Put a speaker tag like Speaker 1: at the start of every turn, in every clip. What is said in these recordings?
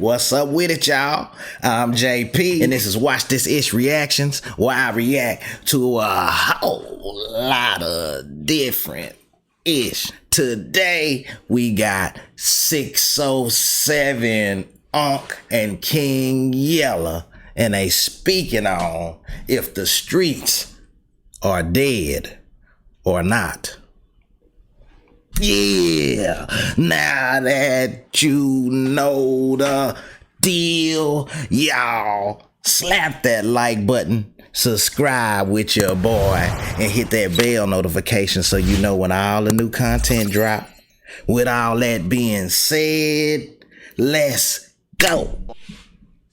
Speaker 1: What's up with it, y'all? I'm JP, and this is Watch This Ish Reactions, where I react to a whole lot of different ish. Today, we got 607 Unc and King Yella, and they speaking on if the streets are dead or not. Yeah, now that you know the deal, y'all slap that like button, subscribe with your boy, and hit that bell notification so you know when all the new content drop. With all that being said, let's go.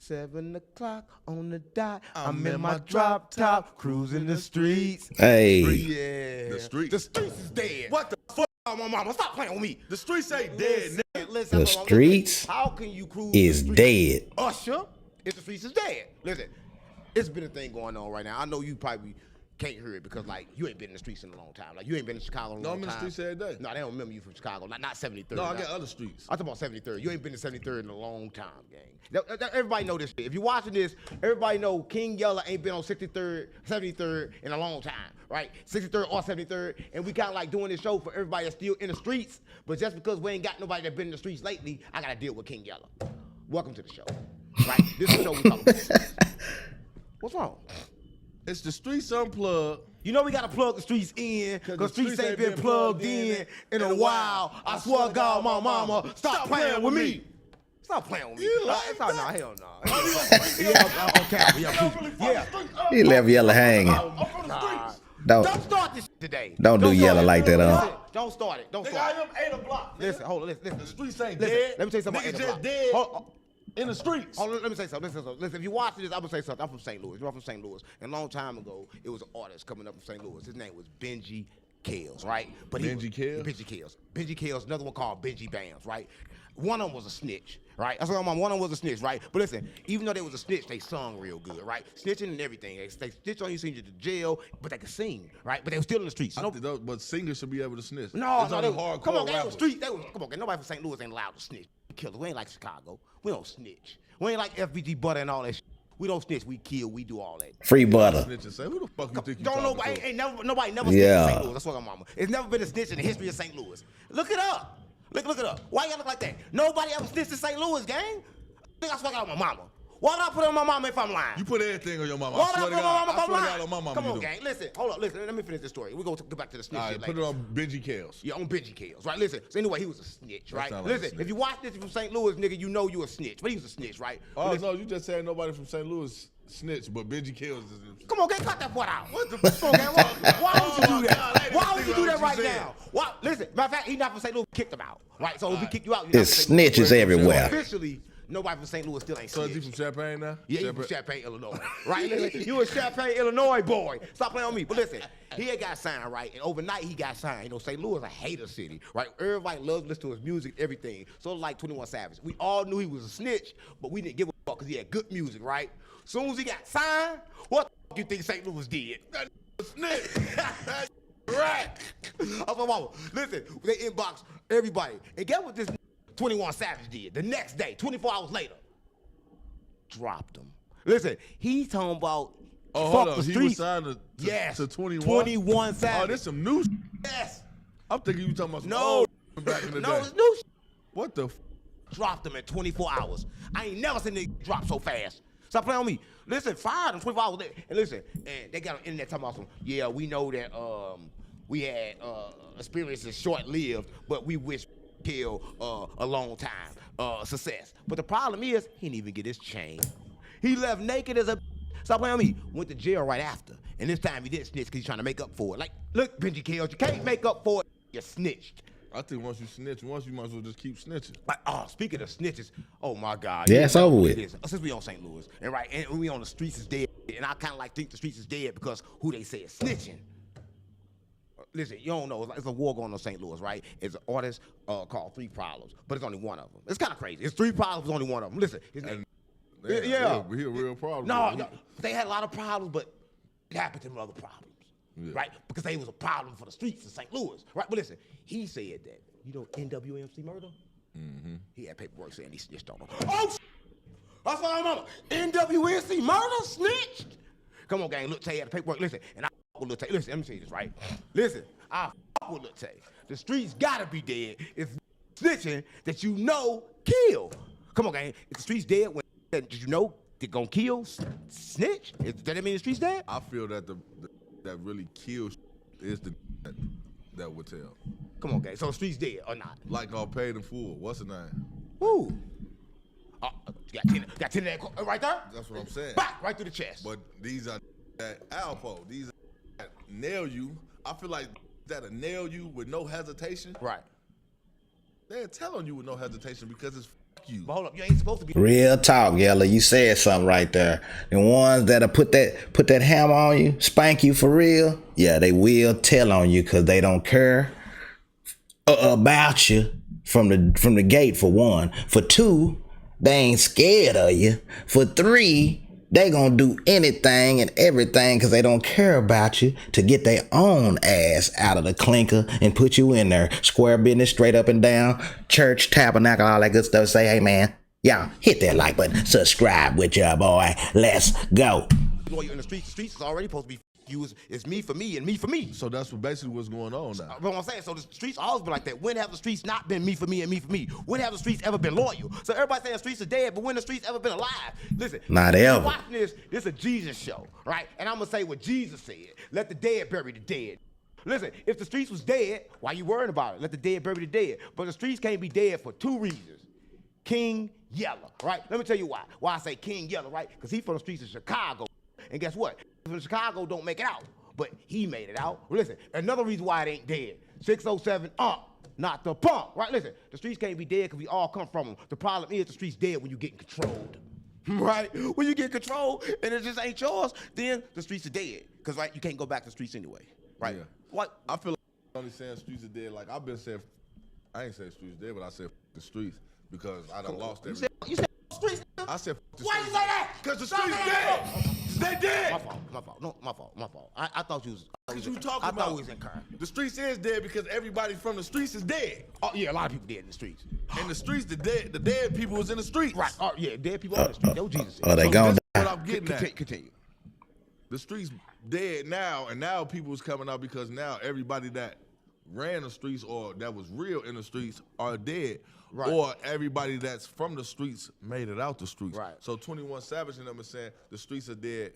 Speaker 2: 7 o'clock on the dot. I'm in my drop top, cruising the streets.
Speaker 1: Hey,
Speaker 2: Yeah.
Speaker 3: The streets
Speaker 2: is dead.
Speaker 3: What the fuck?
Speaker 2: My mama, stop playing with me.
Speaker 3: The streets ain't dead, nigga.
Speaker 2: Listen,
Speaker 1: the streets
Speaker 2: how can you cruise
Speaker 1: is
Speaker 2: the streets?
Speaker 1: dead.
Speaker 2: Usher, if the streets is dead. Listen, it's been a thing going on right now. I know you probably can't hear it because, like, you ain't been in the streets in a long time. Like, you ain't been in Chicago in a long time.
Speaker 3: No, I'm in the streets every day.
Speaker 2: No, they don't remember you from Chicago. Not 73rd.
Speaker 3: No, I got other streets.
Speaker 2: I'm talking about 73rd. You ain't been to 73rd in a long time, gang. Everybody know this shit. If you're watching this, everybody know King Yella ain't been on 63rd, 73rd in a long time, right? 63rd or 73rd, and we kind of like doing this show for everybody that's still in the streets, but just because we ain't got nobody that's been in the streets lately, I gotta deal with King Yella. Welcome to the show, right? This is the show we talking about. What's wrong?
Speaker 3: It's the streets unplugged.
Speaker 2: You know we gotta plug the streets in, because streets ain't been plugged in a while. I swear to God, my mama, stop playing with me. Stop playing with me.
Speaker 3: You like
Speaker 2: It's not, nah, hell no. Yeah, okay. Yeah.
Speaker 1: He left Yella hanging.
Speaker 3: I'm from the streets.
Speaker 1: Don't
Speaker 2: start this today.
Speaker 1: don't do
Speaker 2: start
Speaker 1: Yella
Speaker 2: it.
Speaker 1: like that,
Speaker 2: Listen, don't start it. Don't
Speaker 3: Nigga,
Speaker 2: start
Speaker 3: I
Speaker 2: it.
Speaker 3: am 8 o'clock.
Speaker 2: Listen, hold on, listen.
Speaker 3: The streets ain't
Speaker 2: Listen,
Speaker 3: dead.
Speaker 2: let me tell you something
Speaker 3: Niggas
Speaker 2: about 8
Speaker 3: just
Speaker 2: o'clock.
Speaker 3: dead
Speaker 2: Hold-
Speaker 3: in the streets.
Speaker 2: Hold on, let me say something. Listen, if you watch this, I'm gonna say something. I'm from St. Louis. You know, I'm from St. Louis. And a long time ago, it was an artist coming up from St. Louis. His name was Benji Kales, right? But
Speaker 3: Benji Kales?
Speaker 2: Benji Kales. Benji Kales, another one called Benji Bams, right? One of them was a snitch, right? That's what I'm on. One of them was a snitch, right? But listen, even though they was a snitch, they sung real good, right? Snitching and everything. They snitched on you, send you to jail, but they could sing, right? But they were still in the streets.
Speaker 3: But singers should be able to snitch.
Speaker 2: No,
Speaker 3: it's
Speaker 2: no,
Speaker 3: only
Speaker 2: they,
Speaker 3: hardcore
Speaker 2: come on, they
Speaker 3: rappers.
Speaker 2: was street. They was, come on, nobody from St. Louis ain't allowed to snitch. Killers. We ain't like Chicago. We don't snitch. We ain't like FBG Butter and all that shit. We don't snitch. We kill. We do all that.
Speaker 1: free butter.
Speaker 3: Snitch and say, who the fuck you think you
Speaker 2: Don't
Speaker 3: talking
Speaker 2: nobody
Speaker 3: to?
Speaker 2: ain't never nobody never snitched
Speaker 1: Yeah.
Speaker 2: in St. Louis. That's what I'm mama. It's never been a snitch in the history of St. Louis. Look it up. Look it up. Why y'all look like that? Nobody ever snitched in St. Louis, gang. I think I swear out on my mama. Why would I put it on my mama if I'm lying?
Speaker 3: You put everything on your mama.
Speaker 2: Why
Speaker 3: I
Speaker 2: would I
Speaker 3: swear
Speaker 2: put
Speaker 3: to
Speaker 2: it on my
Speaker 3: God.
Speaker 2: mama if
Speaker 3: I
Speaker 2: I'm
Speaker 3: swear to
Speaker 2: lying?
Speaker 3: God on my mama.
Speaker 2: Come
Speaker 3: you
Speaker 2: on,
Speaker 3: do.
Speaker 2: gang. Listen, hold up. Listen, let me finish this story. We're going to go back to the snitch
Speaker 3: All
Speaker 2: shit
Speaker 3: right, put
Speaker 2: later.
Speaker 3: it on Benji Kales.
Speaker 2: Yeah, on Benji Kales, right? Listen, so anyway, he was a snitch, right?
Speaker 3: sound like a
Speaker 2: Listen,
Speaker 3: snitch.
Speaker 2: if you watch this from St. Louis, nigga, you know you a snitch. But he was a snitch, right?
Speaker 3: Oh,
Speaker 2: But listen,
Speaker 3: no, you just said nobody from St. Louis snitch, but Benji Kales is.
Speaker 2: come on, gang, cut that part out.
Speaker 3: What the
Speaker 2: Come on, gang, why would you do that?
Speaker 3: God, I didn't
Speaker 2: Why
Speaker 3: even
Speaker 2: would you
Speaker 3: think
Speaker 2: do
Speaker 3: about
Speaker 2: that
Speaker 3: what
Speaker 2: right
Speaker 3: you said.
Speaker 2: now? Why? Listen, matter of fact, he's not from St. Louis, kicked him out, right? So if we kick you out, you're not
Speaker 1: It's
Speaker 2: from St. Louis.
Speaker 1: snitches everywhere.
Speaker 2: Officially, nobody from St. Louis still ain't
Speaker 3: So is he
Speaker 2: snitch.
Speaker 3: from Champaign now?
Speaker 2: Yeah, you from Champaign, Illinois, right? Listen, you a Champaign, Illinois boy. Stop playing on me. But listen, he had got signed, right? And overnight he got signed. You know, St. Louis is a hater city, right? Everybody loves to listen to his music, everything. So like 21 Savage. We all knew he was a snitch, but we didn't give a fuck because he had good music, right? Soon as he got signed, what the fuck you think St. Louis did?
Speaker 3: Snitch.
Speaker 2: Right. I'm my mama. Listen, they inbox everybody. And guess what this 21 Savage did? The next day, 24 hours later, dropped him. Listen, he's talking about
Speaker 3: Oh,
Speaker 2: fuck
Speaker 3: hold
Speaker 2: the
Speaker 3: on. He was
Speaker 2: streets.
Speaker 3: signed
Speaker 2: Yes.
Speaker 3: to 21?
Speaker 2: 21 Savage.
Speaker 3: Oh, this some new shit.
Speaker 2: Yes.
Speaker 3: I'm thinking you talking about some
Speaker 2: No.
Speaker 3: old back in the
Speaker 2: No,
Speaker 3: day.
Speaker 2: it's new.
Speaker 3: What the f?
Speaker 2: Dropped him in 24 hours. I ain't never seen nigga drop so fast. Stop playing on me. Listen, fired him 24 hours later. And listen, and they got on the internet talking about some, yeah, we know that we had experiences short-lived, but we wish kill a long time success. But the problem is, he didn't even get his chain. He left naked as a. Stop playing on me. Went to jail right after. And this time he didn't snitch because he's trying to make up for it. Like, look, Benji Kales, you can't make up for it. You snitched.
Speaker 3: I think once you snitch, you might as well just keep snitching.
Speaker 2: Like, oh, speaking of snitches, oh my God.
Speaker 1: Yeah, it's over with.
Speaker 2: Since we on St. Louis, and right, and we on the streets is dead, and I kind of like think the streets is dead because who they say is snitching. Listen, you don't know. It's a war going on in St. Louis, right? It's an artist called 3 Problems, but it's only one of them. It's kind of crazy. It's 3 Problems, only one of them. Listen, his name. Yeah.
Speaker 3: He a real problem.
Speaker 2: No, they had a lot of problems, but it happened to them other problems.
Speaker 3: Yeah.
Speaker 2: Right? Because they was a problem for the streets in St. Louis. Right? But listen, he said that, you know, NWMC murder? Mm-hmm. He had paperwork saying he snitched on him. Oh, That's what I'm on. NWNC murder snitched. Come on, gang. Look, Tay had the paperwork. Listen, and I fuck with Lil Tay. Listen, let me say this, right? Listen, I fuck with Lil Tay. The streets gotta be dead. If snitching that you know kill. Come on, gang. If the streets dead, when that you know they're gonna kill, snitch. Does that mean the streets dead?
Speaker 3: I feel that that really kills is the that would tell.
Speaker 2: Come on, gang. So the streets dead or not?
Speaker 3: Like all paid in full. What's the name?
Speaker 2: Who? You got 10 of that right there?
Speaker 3: That's what I'm saying.
Speaker 2: Back right through the chest.
Speaker 3: But these are that Alpo. These are that nail you. I feel like that'll nail you with no hesitation.
Speaker 2: Right.
Speaker 3: They're telling you with no hesitation because it's you.
Speaker 2: But hold up, you ain't supposed to be.
Speaker 1: Real talk, Yella. You said something right there. The ones that'll put that hammer on you, spank you for real, yeah, they will tell on you because they don't care about you from the gate, for one. For two, they ain't scared of you. For three, they gonna do anything and everything because they don't care about you to get their own ass out of the clinker and put you in there. Square business, straight up and down, church, tabernacle, all that good stuff. Say, hey man, y'all hit that like button, subscribe with your boy. Let's go.
Speaker 2: While you're in the streets is already supposed to be you. It's me for me and me for me.
Speaker 3: So that's basically what's going on now.
Speaker 2: But what I'm saying, so the streets always been like that. When have the streets not been me for me and me for me? When have the streets ever been loyal? So everybody saying the streets are dead, but when the streets ever been alive? Listen,
Speaker 1: Not ever.
Speaker 2: Watching this is a Jesus show, right? And I'm gonna say what Jesus said: "Let the dead bury the dead." Listen, if the streets was dead, why you worrying about it? Let the dead bury the dead. But the streets can't be dead for two reasons. King Yella, right? Let me tell you why. Why I say King Yella, right? Because he's from the streets of Chicago. And guess what? From Chicago don't make it out. But he made it out. Listen, another reason why it ain't dead. 607 not the pump, right? Listen, the streets can't be dead because we all come from them. The problem is the streets dead when you get controlled, right? When you get controlled and it just ain't yours, then the streets are dead. Because, right, you can't go back to the streets anyway, right?
Speaker 3: Yeah.
Speaker 2: What?
Speaker 3: I feel like I'm only saying streets are dead. Like I've been saying, I ain't saying streets dead, but I said the streets because I done lost everything.
Speaker 2: You said streets?
Speaker 3: I said the
Speaker 2: Why you
Speaker 3: streets.
Speaker 2: say that?
Speaker 3: Because the streets dead. They dead.
Speaker 2: My fault. No, my fault. I thought you was.
Speaker 3: What you talking
Speaker 2: I
Speaker 3: about?
Speaker 2: thought we was in car.
Speaker 3: The streets is dead because everybody from the streets is dead.
Speaker 2: Oh yeah, a lot of people dead in the streets.
Speaker 3: In the streets, the dead people was in the streets.
Speaker 2: Right. Oh yeah, dead people on the streets. That was Jesus said.
Speaker 1: Are they
Speaker 3: So
Speaker 1: gonna
Speaker 3: this
Speaker 1: die?
Speaker 3: is what I'm getting at.
Speaker 2: Continue.
Speaker 3: The streets dead now, and now people is coming out because now everybody that ran the streets or that was real in the streets are dead.
Speaker 2: Right.
Speaker 3: Or everybody that's from the streets made it out the streets.
Speaker 2: Right.
Speaker 3: So 21 Savage and them is saying the streets are dead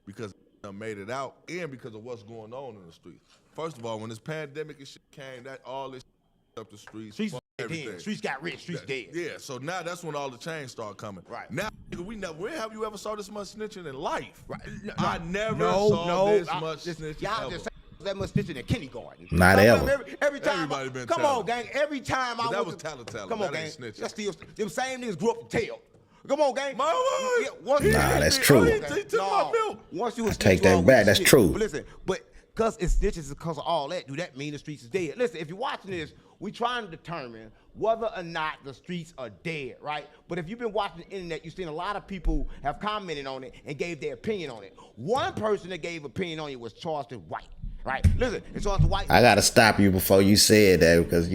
Speaker 3: because they made it out and because of what's going on in the streets. First of all, when this pandemic and shit came, that all this shit up the streets.
Speaker 2: Streets
Speaker 3: fuck everything.
Speaker 2: dead. Streets got rich. Streets dead.
Speaker 3: Yeah, so now that's when all the change started coming.
Speaker 2: Right.
Speaker 3: Now, nigga, where have you ever saw this much snitching in life?
Speaker 2: Right.
Speaker 3: I never saw this much snitching
Speaker 2: Y'all
Speaker 3: ever.
Speaker 2: just say that much snitching in kindergarten.
Speaker 1: Not ever.
Speaker 2: Every time.
Speaker 3: Everybody been
Speaker 2: come
Speaker 3: telling.
Speaker 2: on, gang. Every time
Speaker 3: But
Speaker 2: I
Speaker 3: that
Speaker 2: was
Speaker 3: was tell.
Speaker 2: Come on,
Speaker 3: That
Speaker 2: gang.
Speaker 3: ain't snitching.
Speaker 2: That's still them same niggas grew up to tell. Come on, gang.
Speaker 3: My word.
Speaker 2: Once
Speaker 1: Nah, that's true.
Speaker 3: He took my milk.
Speaker 2: Once you
Speaker 1: take that back. That's true.
Speaker 2: But listen, because it's snitches because of all that, do that mean the streets is dead? Listen, if you're watching this, we trying to determine whether or not the streets are dead, right? But if you've been watching the internet, you've seen a lot of people have commented on it and gave their opinion on it. One person that gave opinion on it was Charleston White, right? Listen, it's Charleston White.
Speaker 1: I gotta stop you before you said that because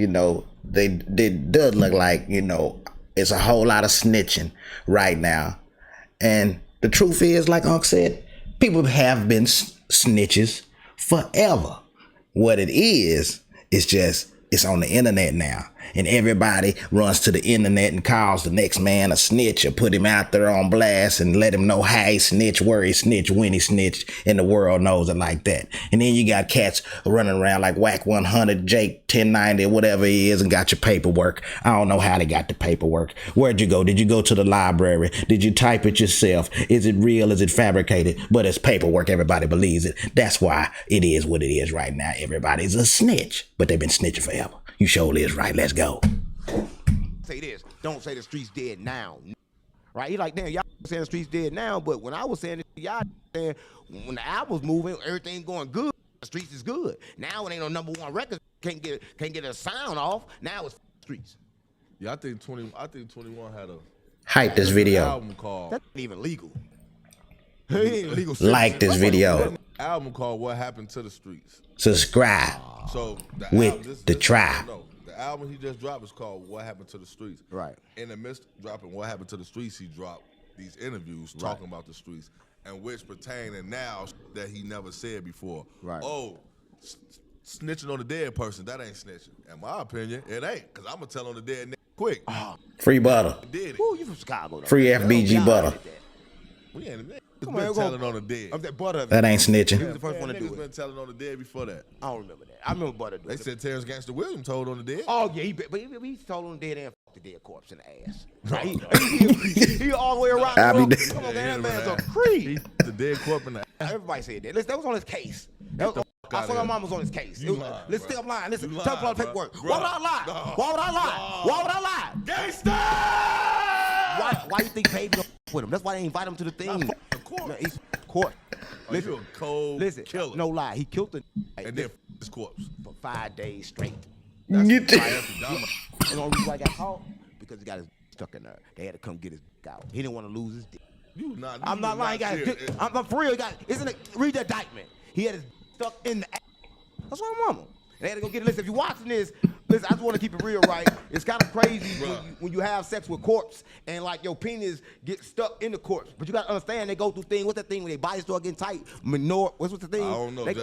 Speaker 1: they does look like it's a whole lot of snitching right now, and the truth is, like Unc said, people have been snitches forever. What it is just it's on the internet now. And everybody runs to the internet and calls the next man a snitch or put him out there on blast and let him know how he snitch, where he snitch, when he snitch, and the world knows it like that. And then you got cats running around like Whack 100, Jake 1090, whatever he is, and got your paperwork. I don't know how they got the paperwork. Where'd you go? Did you go to the library? Did you type it yourself? Is it real? Is it fabricated? But it's paperwork. Everybody believes it. That's why it is what it is right now. Everybody's a snitch, but they've been snitching forever. You surely is right. Let's go.
Speaker 2: Say this. Don't say the streets dead now. Right? He like, damn, y'all saying the streets dead now, but when I was saying it, y'all saying when the album's moving, everything going good, the streets is good. Now it ain't no #1 record. Can't get a sound off. Now it's streets.
Speaker 3: Yeah, I think 21 had a
Speaker 1: Hype this video.
Speaker 3: album called
Speaker 2: That's not even legal. It ain't legal.
Speaker 1: Like this video.
Speaker 3: album called What Happened to the Streets.
Speaker 1: Subscribe.
Speaker 3: So
Speaker 1: With the tribe.
Speaker 3: No, the album he just dropped is called What Happened to the Streets.
Speaker 2: Right.
Speaker 3: In the midst of dropping What Happened to the Streets, he dropped these interviews talking about the streets, and which pertain to now that he never said before.
Speaker 2: Right.
Speaker 3: Oh, snitching on the dead person, that ain't snitching. In my opinion, it ain't, because I'm going to tell on the dead nigga quick.
Speaker 1: Free butter.
Speaker 3: Did it.
Speaker 2: Ooh, you from Chicago, though.
Speaker 1: Free FBG butter.
Speaker 3: We ain't
Speaker 2: Come
Speaker 3: been
Speaker 2: on,
Speaker 3: telling on the dead.
Speaker 2: Of that Butter.
Speaker 1: That ain't snitching.
Speaker 2: He was the first one to do
Speaker 3: Niggas
Speaker 2: it.
Speaker 3: been telling on the dead before that.
Speaker 2: I don't remember that. I remember Butter doing
Speaker 3: They
Speaker 2: it.
Speaker 3: said Terrence Gangster Williams told on the dead.
Speaker 2: Oh, yeah, but he told on the dead and fucked the dead corpse in the ass. Right? He all the way around
Speaker 1: I
Speaker 2: the
Speaker 1: be
Speaker 2: room.
Speaker 1: dead.
Speaker 2: Come on, man, that man's a
Speaker 3: He
Speaker 2: creep.
Speaker 3: the dead corpse in the
Speaker 2: Everybody said that. Listen, that was on his case. That was, I
Speaker 3: outta
Speaker 2: saw my
Speaker 3: here.
Speaker 2: mom was on his case.
Speaker 3: You
Speaker 2: It was-
Speaker 3: lying,
Speaker 2: listen,
Speaker 3: bro.
Speaker 2: I'm lying. Listen,
Speaker 3: You
Speaker 2: tell me all the
Speaker 3: lying,
Speaker 2: paperwork.
Speaker 3: bro.
Speaker 2: Why would I lie?
Speaker 3: No.
Speaker 2: Why would I lie? Why would I lie?
Speaker 3: Gangsta!
Speaker 2: Why you think Baby don't with him? That's why they invite him to the thing.
Speaker 3: court.
Speaker 2: Man, he's court.
Speaker 3: Oh, you a cold
Speaker 2: Listen,
Speaker 3: killer.
Speaker 2: no lie. He killed the
Speaker 3: And then his corpse.
Speaker 2: for 5 days straight.
Speaker 1: Get the-
Speaker 3: That's the dumb-
Speaker 2: And the only reason why he got caught because he got his stuck in there. They had to come get his dick out. He didn't want to lose his dick.
Speaker 3: You not.
Speaker 2: I'm not lying. He got his dick. I'm for real. He got. Isn't it? Read the indictment. He had his stuck in the ass. That's what I'm on. They had to go get it. Listen, if you're watching this, listen, I just want to keep it real, right? It's kind of crazy when you have sex with corpse and like your penis gets stuck in the corpse. But you got to understand they go through things. What's that thing when they body start getting tight? What's the thing?
Speaker 3: I don't know. They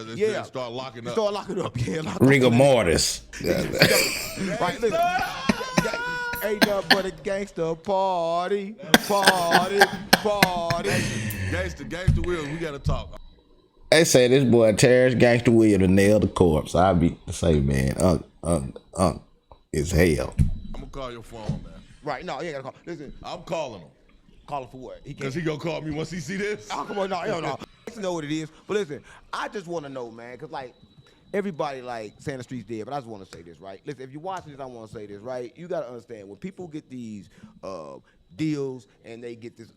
Speaker 3: start locking up.
Speaker 2: Start locking up. Yeah, lock
Speaker 1: Rigor
Speaker 2: up.
Speaker 1: mortis.
Speaker 2: Right, listen. Ain't nothing but a gangster party. Party.
Speaker 3: Gangster Williams, we gotta talk.
Speaker 1: They say this boy Terrence Gangster Williams to nail the corpse. I be to say, man, it's hell.
Speaker 3: I'm gonna call your phone, man.
Speaker 2: Right, no, you ain't gotta call. Listen,
Speaker 3: I'm calling him.
Speaker 2: call him for what? He
Speaker 3: Cause
Speaker 2: can't.
Speaker 3: he gonna call me once he see this.
Speaker 2: Oh, come on, no, hell no. I know what it is. But listen, I just want to know, man, because, like, everybody, like, saying the streets dead, but I just want to say this, right? Listen, if you're watching this, I want to say this, right? You got to understand, when people get these deals and they get this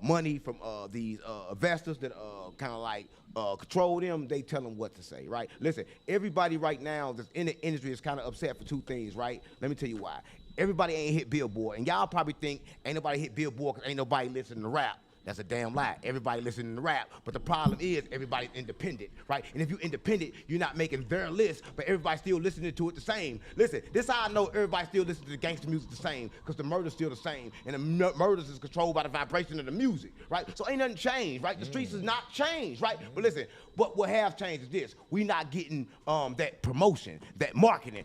Speaker 2: money from these investors that kind of, like, control them, they tell them what to say, right? Listen, everybody right now that's in the industry is kind of upset for two things, right? Let me tell you why. Everybody ain't hit Billboard, and y'all probably think ain't nobody hit Billboard because ain't nobody listening to rap. That's a damn lie. Everybody listening to rap, but the problem is everybody's independent, right? And if you're independent, you're not making their list, but everybody's still listening to it the same. Listen, this is how I know everybody still listens to the gangster music the same, because the murder's still the same, and the murders is controlled by the vibration of the music, right? So ain't nothing changed, right? The streets is not changed, right? But listen, what have changed is this. We not getting that promotion, that marketing,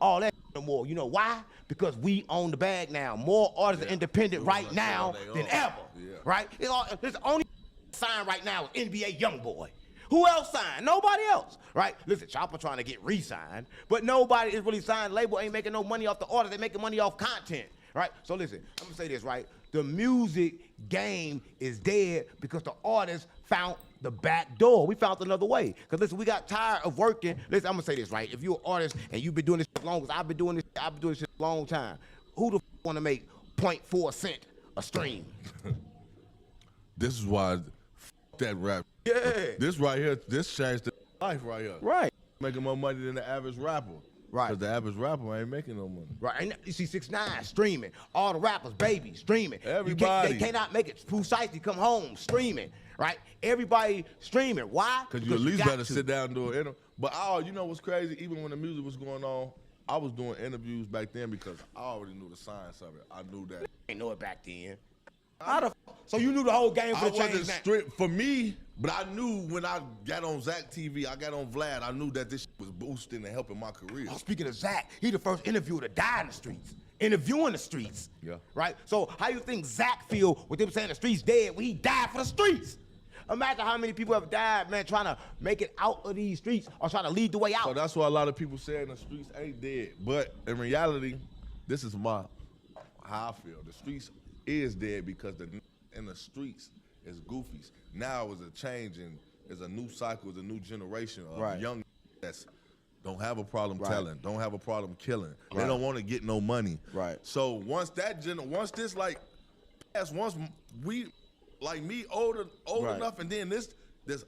Speaker 2: all that no more. You know why? Because we own the bag now. More artists are independent right now than ever. Right? It's the only sign right now is NBA YoungBoy. Who else signed? Nobody else. Right? Listen, Chopper trying to get re-signed, but nobody is really signed. Label ain't making no money off the artist. They making money off content. Right? So listen, I'm gonna say this, right? The music game is dead because the artists found the back door. We found another way. Because listen, we got tired of working. Listen, I'm gonna say this, right? If you're an artist and you've been doing this shit long as I've been doing this shit a long time, who the want to make 0.4 cent a stream?
Speaker 3: This is why that rap.
Speaker 2: Yeah.
Speaker 3: This right here, this changed the life right here.
Speaker 2: Right.
Speaker 3: Making more money than the average rapper.
Speaker 2: Right.
Speaker 3: Because the average rapper ain't making no money.
Speaker 2: Right, and you see 6ix9ine streaming, all the rappers, baby, streaming.
Speaker 3: Everybody.
Speaker 2: They cannot make it. Pooh Shiesty come home streaming, right? Everybody streaming. Why?
Speaker 3: Because you at least
Speaker 2: got
Speaker 3: better
Speaker 2: to.
Speaker 3: sit down and do an interview. But you know what's crazy? Even when the music was going on, I was doing interviews back then because I already knew the science of it. I knew that.
Speaker 2: Ain't know it back then. So you knew the whole game
Speaker 3: I
Speaker 2: for the
Speaker 3: wasn't
Speaker 2: change now.
Speaker 3: strict for me, but I knew when I got on Zach TV, I got on Vlad, I knew that this shit was boosting and helping my career.
Speaker 2: Oh, speaking of Zach, he the first interviewer to die in the streets. Interviewing the streets.
Speaker 3: Yeah.
Speaker 2: Right? So how you think Zach feel with them saying the streets dead when he died for the streets? Imagine how many people have died, man, trying to make it out of these streets or trying to lead the way out.
Speaker 3: So that's why a lot of people saying the streets ain't dead. But in reality, this is how I feel. The streets is dead because in the streets is goofies. Now is a change and is a new cycle, is a new generation of young that's don't have a problem telling, don't have a problem killing. They don't want to get no money.
Speaker 2: Right.
Speaker 3: So once this like pass, once we like me older enough, and then this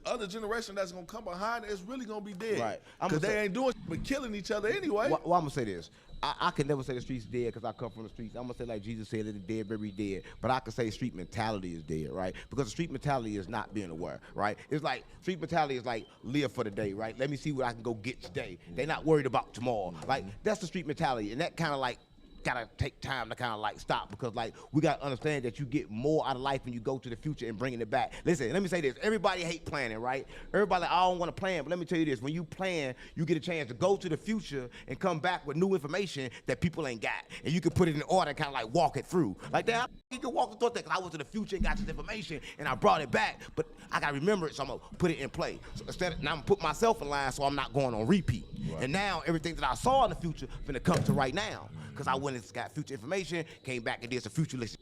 Speaker 3: other generation that's gonna come behind, it's really gonna be dead.
Speaker 2: Right.
Speaker 3: Because they ain't doing shit but killing each other anyway.
Speaker 2: Well, I'm gonna say this. I can never say the streets dead because I come from the streets. I'm gonna say like Jesus said, that the dead bury dead. But I can say street mentality is dead, right? Because the street mentality is not being aware, right? It's like street mentality is like live for the day, right? Let me see what I can go get today. They're not worried about tomorrow. Like that's the street mentality, and that kind of like gotta take time to kind of like stop, because like we gotta understand that you get more out of life when you go to the future and bringing it back. Listen, let me say this: everybody hate planning, right? Everybody like, I don't want to plan, but let me tell you this: when you plan, you get a chance to go to the future and come back with new information that people ain't got, and you can put it in order and kind of like walk it through. Like that, you can walk through that. Cause I went to the future and got this information and I brought it back, but I gotta remember it, so I'm gonna put it in play. So instead, now I'm gonna put myself in line, so I'm not going on repeat. Right. And now everything that I saw in the future finna come to right now. Because I went and got future information, came back and did some future list,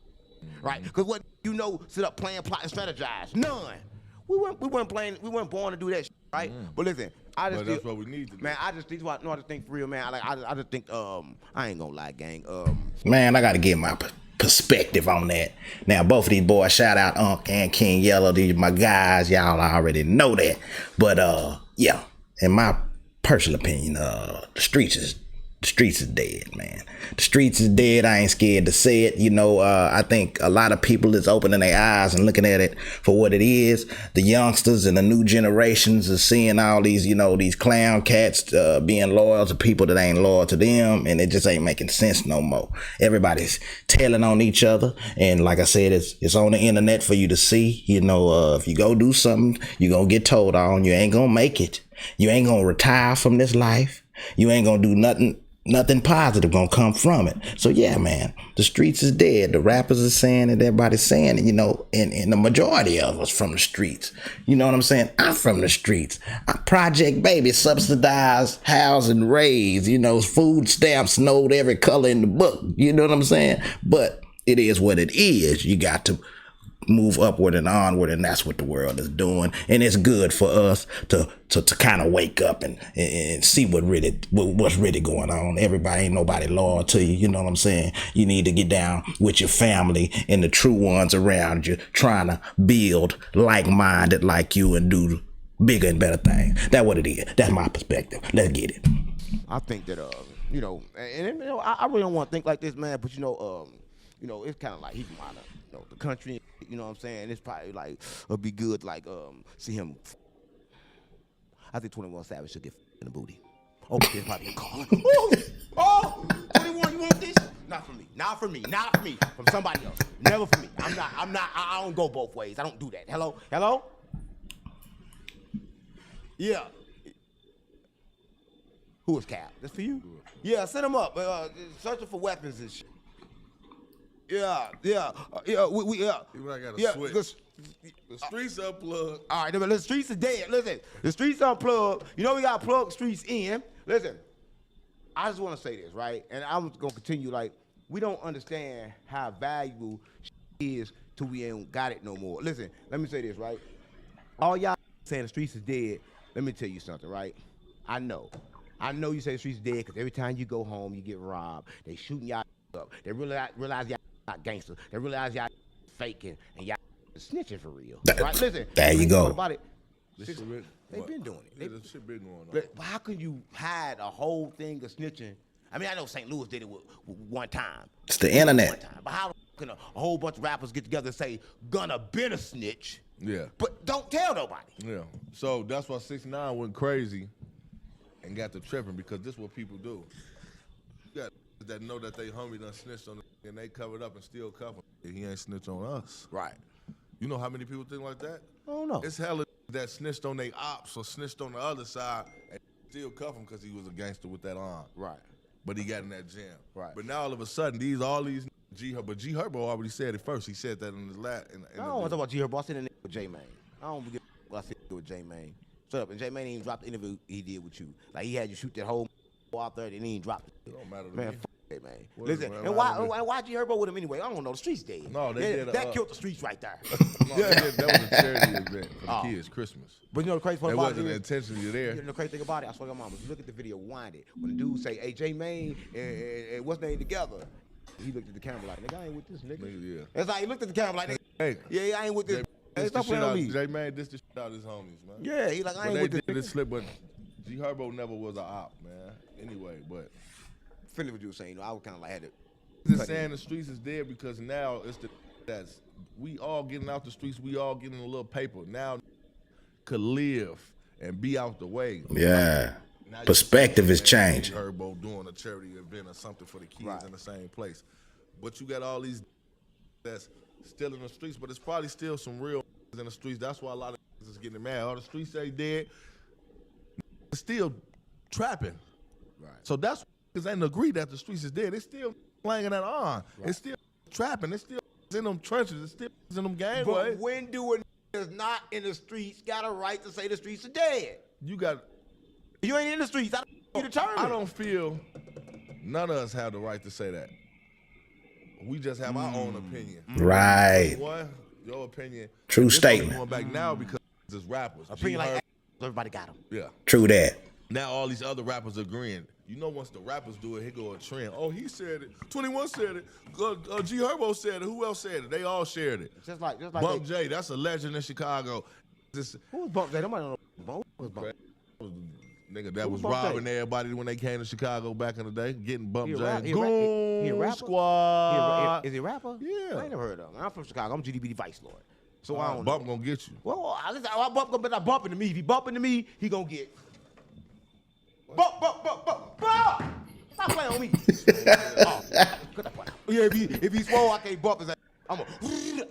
Speaker 2: right? Because what you know, sit up, plan, plot, and strategize. None. We weren't playing. We weren't born to do that, shit, right? But listen, I just
Speaker 3: that's what we need to do.
Speaker 2: Man, I just think for real, man. I just think I ain't gonna lie, gang.
Speaker 1: Man, I gotta get my perspective on that. Now, both of these boys, shout out Unc and King Yella, these my guys. Y'all already know that. But yeah, in my personal opinion, the streets is dead, man. The streets is dead. I ain't scared to say it. You know, I think a lot of people is opening their eyes and looking at it for what it is. The youngsters and the new generations are seeing all these, you know, these clown cats being loyal to people that ain't loyal to them, and it just ain't making sense no more. Everybody's telling on each other, and like I said, it's on the internet for you to see. You know, if you go do something, you gonna get told on. You ain't gonna make it. You ain't gonna retire from this life. You ain't gonna do nothing positive gonna come from it. So yeah, man, the streets is dead. The rappers are saying it, everybody's saying it, you know, and the majority of us from the streets. You know what I'm saying? I'm from the streets. I'm Project Baby, subsidized, housed and raised, you know, food stamps, snowed every color in the book. You know what I'm saying? But it is what it is. You got to move upward and onward, and that's what the world is doing, and it's good for us to kind of wake up and see what's really going on. Everybody ain't nobody loyal to you. You know what I'm saying? You need to get down with your family and the true ones around you, trying to build like-minded like you and do bigger and better things. That's what it is. That's my perspective. Let's get it.
Speaker 2: I think that you know, and you know, I really don't want to think like this, man, but you know, it's kind of like he come out of, you know, the country. You know what I'm saying? It's probably like it'd be good, like see him. I think 21 Savage should get in the booty. Oh, there's probably a call. Oh, 21, you want this? Not for me. Not for me. Not for me. From somebody else. Never for me. I don't go both ways. I don't do that. Hello. Yeah. Who is Cap? That's for you? Yeah, send him up. Searching for weapons and shit. Yeah. We
Speaker 3: I gotta switch. The streets unplugged.
Speaker 2: All right, the streets are dead. Listen, the streets unplugged. You know we gotta plug the streets in. Listen, I just want to say this, right? And I'm gonna continue. Like, we don't understand how valuable is till we ain't got it no more. Listen, let me say this, right? All y'all saying the streets is dead. Let me tell you something, right? I know you say the streets dead because every time you go home, you get robbed. They shooting y'all up. They realize y'all not gangsters. They realize y'all faking and y'all snitching for real. Right? Listen.
Speaker 1: There you go.
Speaker 2: About it.
Speaker 3: They've
Speaker 2: been doing it.
Speaker 3: This shit been going on.
Speaker 2: But how can you hide a whole thing of snitching? I mean, I know St. Louis did it with one time.
Speaker 1: It's the internet.
Speaker 2: But how can a whole bunch of rappers get together and say, gonna been a snitch?
Speaker 3: Yeah.
Speaker 2: But don't tell nobody.
Speaker 3: Yeah. So that's why 69 went crazy and got to tripping, because this is what people do. You got that know that they homie done snitched on them and they covered up and still cover. He ain't snitched on us.
Speaker 2: Right.
Speaker 3: You know how many people think like that?
Speaker 2: I don't know.
Speaker 3: It's hella that snitched on they ops or snitched on the other side and still cuff him because he was a gangster with that arm.
Speaker 2: Right.
Speaker 3: But he got in that jam.
Speaker 2: Right.
Speaker 3: But now all of a sudden, all these G Herbo already said it first. He said that in his last.
Speaker 2: I don't want to talk about G Herbo. I said it with J Mane. I don't forget what I said with J Mane. Shut up. And J Mane ain't even dropped the interview he did with you. Like, he had you shoot that whole out there and he ain't dropped it.
Speaker 3: It don't matter to
Speaker 2: man,
Speaker 3: me.
Speaker 2: Hey, man. Listen, and why G Herbo with him anyway? I don't know. The streets dead.
Speaker 3: No, they did.
Speaker 2: That killed the streets right there.
Speaker 3: No, that was a charity event for the kids, Christmas.
Speaker 2: But you know the crazy part about it?
Speaker 3: It wasn't intentionally there.
Speaker 2: You know the crazy thing about it? I swear to God, mama, if you look at the video, wind it. When the dude say, hey, J Mane and what's name together, he looked at the camera like, nigga, I ain't with this nigga.
Speaker 3: Yeah.
Speaker 2: That's like he looked at the camera like,
Speaker 3: hey,
Speaker 2: yeah, I ain't with this. Stop playing on me.
Speaker 3: J Mane, this the shit out of his homies, man.
Speaker 2: Yeah, he like, I ain't with this.
Speaker 3: They did this slip, but G Herbo never was an op, man. Anyway, but.
Speaker 2: Philly, what you were saying, you know, I was kind of like, had to.
Speaker 3: Just saying the streets is dead because now it's that's we all getting out the streets, we all getting a little paper. Now could live and be out the way.
Speaker 1: Yeah.
Speaker 3: Now you
Speaker 1: Perspective
Speaker 3: see
Speaker 1: is changing.
Speaker 3: Herbo doing a charity event or something for the kids
Speaker 2: Right.
Speaker 3: in the same place. But you got all these that's still in the streets, but it's probably still some real in the streets. That's why a lot of is getting mad. All the streets ain't dead. Still trapping.
Speaker 2: Right.
Speaker 3: So that's because they ain't agree that the streets is dead. They still playing that on.
Speaker 2: Right.
Speaker 3: It's still trapping. It's still in them trenches. It's still in them
Speaker 2: But
Speaker 3: gangways.
Speaker 2: when do a that's not in the streets got a right to say the streets are dead?
Speaker 3: You got.
Speaker 2: You ain't in the streets. I don't determine.
Speaker 3: I don't feel none of us have the right to say that. We just have our own opinion.
Speaker 1: Right.
Speaker 3: One, your opinion.
Speaker 1: True
Speaker 3: This only
Speaker 1: statement.
Speaker 3: Going back now because it's rappers.
Speaker 2: Opinion
Speaker 3: G
Speaker 2: like
Speaker 3: Herb-
Speaker 2: everybody got them.
Speaker 3: yeah.
Speaker 1: True that.
Speaker 3: Now all these other rappers agreeing. You know, once the rappers do it, he go a trend. Oh, he said it. 21 said it. G Herbo said it. Who else said it? They all shared it.
Speaker 2: Just like
Speaker 3: Bump J, that's a legend in Chicago.
Speaker 2: who was Bump J? Nobody know Bump. Who was Bump?
Speaker 3: Nigga that
Speaker 2: Who
Speaker 3: was
Speaker 2: Bump J?
Speaker 3: robbing everybody when they came to Chicago back in the day, getting Bump
Speaker 2: He a
Speaker 3: J.
Speaker 2: rap- he a
Speaker 3: Goon
Speaker 2: rapper?
Speaker 3: Squad.
Speaker 2: Is he a rapper?
Speaker 3: Yeah.
Speaker 2: I ain't never heard of him. I'm from Chicago. I'm GDB Vice Lord. So I don't
Speaker 3: Bump
Speaker 2: know.
Speaker 3: gonna get you.
Speaker 2: Well, I bump gonna better bump into me. If he bump into me, he gonna get bump. Stop playing on me. Oh, cut that part out. Yeah, if he's swole, I can't bump his ass. I'm gonna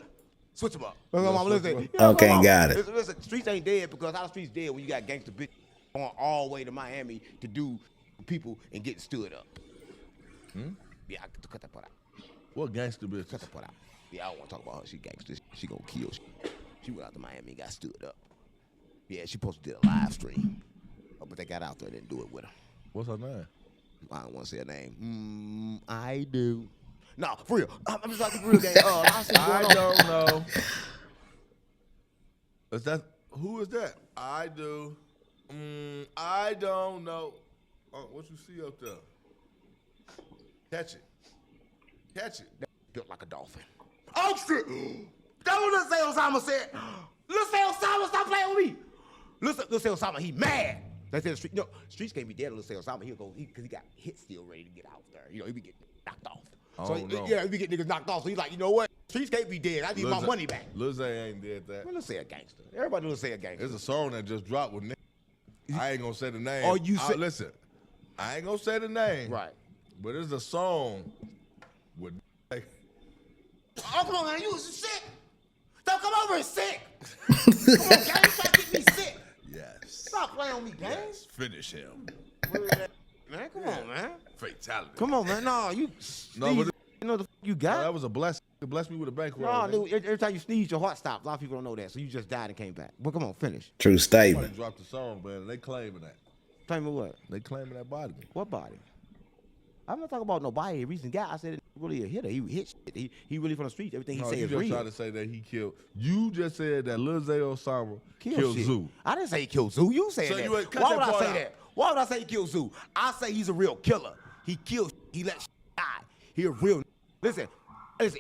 Speaker 2: switch him up. Listen,
Speaker 1: Okay, got it.
Speaker 2: Listen, streets ain't dead because how the streets dead when you got gangster bitch going all the way to Miami to do people and get stood up. Yeah, I cut that part out.
Speaker 3: What gangster bitch?
Speaker 2: Cut that part out. Yeah, I don't want to talk about her. She gangster. She gonna kill. She went out to Miami and got stood up. Yeah, she supposed to do a live stream, but they got out there and didn't do it with her.
Speaker 3: What's her name?
Speaker 2: I don't want to say her name. I do. No, for real. I'm just like the real game.
Speaker 3: I don't know. Is that who is that? I do. I don't know. What you see up there? Catch it. Catch it.
Speaker 2: Built like a dolphin. Oh shit! That what Lil Osama said. Lil Osama, stop playing with me. Lil Osama, he mad. They said the street. No, streets can't be dead. Lil Osama, he'll go because he got hit still ready to get out there. You know, he be getting knocked off. So yeah, he be getting niggas knocked off. So he's like, you know what? Streets can't be dead. I need my money back.
Speaker 3: Lil Zay ain't dead that.
Speaker 2: Well, let's say a gangster. Everybody will say a gangster.
Speaker 3: There's a song that just dropped with niggas. I ain't gonna say the name.
Speaker 2: Oh, you said
Speaker 3: listen. I ain't gonna say the name.
Speaker 2: Right.
Speaker 3: But there's a song with.
Speaker 2: Oh, come on, man. You was sick. Don't come over and sick. Come on, gang. Stop getting me sick.
Speaker 3: Yes.
Speaker 2: Stop playing on me, gang.
Speaker 3: Yes. Finish him.
Speaker 2: Man, come on, man.
Speaker 3: Fatality.
Speaker 2: Come on, man. No, you
Speaker 3: No, but
Speaker 2: you know the you
Speaker 3: no,
Speaker 2: got?
Speaker 3: that was a blessing. It blessed me with a bankroll.
Speaker 2: No,
Speaker 3: nigga.
Speaker 2: dude, every time you sneeze, your heart stops. A lot of people don't know that. So you just died and came back. But come on, finish.
Speaker 1: True
Speaker 3: Somebody
Speaker 1: statement.
Speaker 3: dropped the song, man. They claiming that.
Speaker 2: Tell me what?
Speaker 3: They claiming that body.
Speaker 2: What body? I'm not talking about nobody. A recent guy. I said it really a hitter. He hit shit. He really from the streets. Everything he
Speaker 3: No,
Speaker 2: say
Speaker 3: you
Speaker 2: is
Speaker 3: just
Speaker 2: real.
Speaker 3: tried to say that he killed. You just said that Lil Zay Osama killed
Speaker 2: shit.
Speaker 3: Zoo.
Speaker 2: I didn't say he killed Zoo. You said
Speaker 3: So
Speaker 2: that.
Speaker 3: you would cut
Speaker 2: Why
Speaker 3: that
Speaker 2: would I
Speaker 3: part
Speaker 2: say
Speaker 3: out.
Speaker 2: that? Why would I say he killed Zoo? I say he's a real killer. He killed. He let die. He a real. Listen,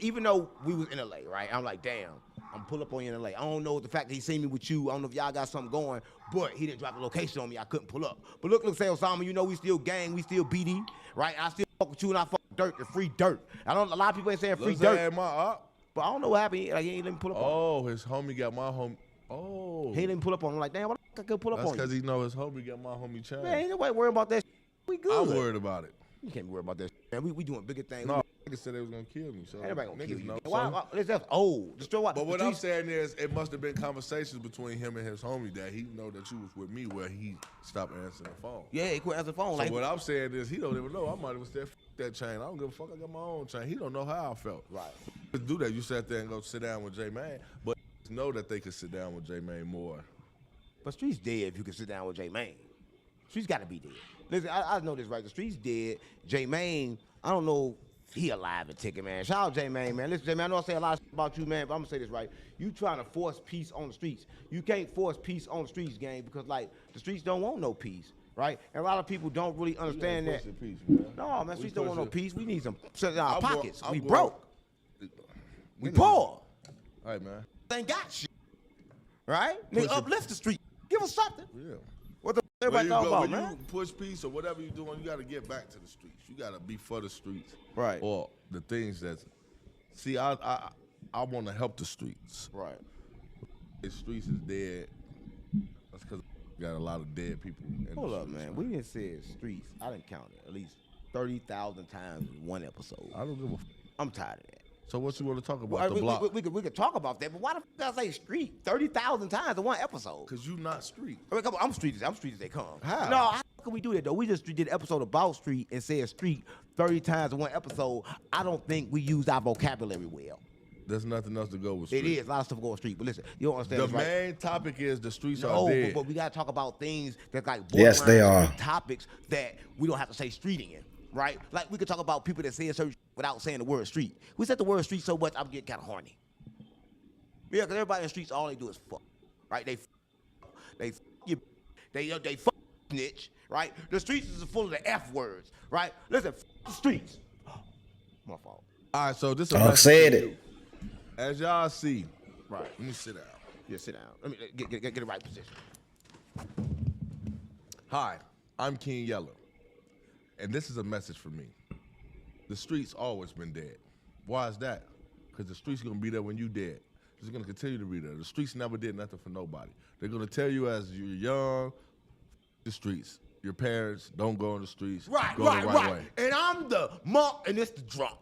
Speaker 2: even though we was in LA, right? I'm like, damn, I'm pull up on you in LA. I don't know the fact that he seen me with you. I don't know if y'all got something going, but he didn't drop the location on me. I couldn't pull up. But look, say Osama, you know we still gang, we still BD, right? I still fuck with you and I fuck with dirt, the free dirt. I don't. A lot of people ain't saying free
Speaker 3: Lil Zay
Speaker 2: dirt,
Speaker 3: ain't my op.
Speaker 2: but I don't know what happened. Like, he ain't let me pull up on him.
Speaker 3: Oh, his homie got my homie. Oh.
Speaker 2: He ain't let me pull up on him. I'm like, damn, why the fuck I could pull up
Speaker 3: That's
Speaker 2: on you?
Speaker 3: because he know his homie got my homie chain.
Speaker 2: Man, ain't nobody worrying about that. We good.
Speaker 3: I'm worried about it.
Speaker 2: You can't be worried about that. Man, we doing bigger things.
Speaker 3: No, niggas said they was gonna kill me. So
Speaker 2: Everybody gonna
Speaker 3: niggas
Speaker 2: kill you.
Speaker 3: know.
Speaker 2: Why, that's old. Destroy what?
Speaker 3: But what I'm saying is, it must have been conversations between him and his homie that he know that you was with me where he stopped answering the phone.
Speaker 2: Yeah, he quit answering the phone.
Speaker 3: So
Speaker 2: Like,
Speaker 3: what I'm saying is, he don't even know. I might have said, "F that chain. I don't give a fuck. I got my own chain." He don't know how I felt.
Speaker 2: right.
Speaker 3: To do that, you sat there and go sit down with J Mane, but know that they could sit down with J Mane more.
Speaker 2: But Street's dead if you can sit down with J Mane. Street's got to be dead. Listen, I know this right. The Street's dead. J Mane, I don't know if he alive and ticking, man. Shout out J Mane, man. Listen, J Mane, I know I say a lot of shit about you, man, but I'm gonna say this right. You trying to force peace on the streets. You can't force peace on the streets, gang, because like the streets don't want no peace, right? And a lot of people don't really understand that.
Speaker 3: Peace, man.
Speaker 2: No, man, streets don't want no peace. We need some shit in
Speaker 3: I'm
Speaker 2: our
Speaker 3: going-
Speaker 2: pockets.
Speaker 3: I'm
Speaker 2: We
Speaker 3: going-
Speaker 2: broke. We
Speaker 3: Niggas-
Speaker 2: poor.
Speaker 3: All right, man.
Speaker 2: Ain't got shit. Right? Nigga, uplift the street. Give us something.
Speaker 3: Yeah.
Speaker 2: What the everybody talking about,
Speaker 3: when
Speaker 2: man?
Speaker 3: you push peace or whatever you're doing, you got to get back to the streets. You got to be for the streets,
Speaker 2: Right.
Speaker 3: Or the things that. See, I want to help the streets.
Speaker 2: Right.
Speaker 3: The streets is dead. That's because got a lot of dead people.
Speaker 2: Hold up, man. We didn't say streets. I didn't count it at least 30,000 times in one episode.
Speaker 3: I don't give a.
Speaker 2: I'm tired of that.
Speaker 3: So what you want to talk about?
Speaker 2: Well,
Speaker 3: the block?
Speaker 2: we could talk about that, but why the fuck I say street 30,000 times in one episode?
Speaker 3: Cause you not street.
Speaker 2: I mean, come on, I'm street as they come.
Speaker 3: How?
Speaker 2: No, how can we do that though? We just did an episode about street and said street 30 times in one episode. I don't think we used our vocabulary well.
Speaker 3: There's nothing else to go with street.
Speaker 2: It is a lot of stuff going street, but listen, you don't understand.
Speaker 3: The
Speaker 2: this, right?
Speaker 3: main topic is the streets
Speaker 2: No,
Speaker 3: are dead.
Speaker 2: but we gotta talk about things that's like
Speaker 1: Yes, they
Speaker 2: borderline
Speaker 1: are.
Speaker 2: topics that we don't have to say streeting in, right? Like we could talk about people that say certain without saying the word street. We said the word street so much, I'm getting kind of horny. Yeah, because everybody in the streets, all they do is fuck, right? They fuck snitch, right? The streets is full of the F words, right? Listen, the streets. My fault.
Speaker 3: All right, so this is
Speaker 1: Dog said it.
Speaker 3: As y'all see,
Speaker 2: Right.
Speaker 3: let me sit down.
Speaker 2: Yeah, sit down. Let me get the right position.
Speaker 3: Hi, I'm King Yella, and this is a message for me. The streets always been dead. Why is that? Because the streets gonna be there when you dead. It's gonna continue to be there. The streets never did nothing for nobody. They're gonna tell you as you're young, the streets. Your parents don't go on the streets.
Speaker 2: Right,
Speaker 3: go
Speaker 2: right,
Speaker 3: the
Speaker 2: right.
Speaker 3: way.
Speaker 2: And I'm the monk and it's the drunk.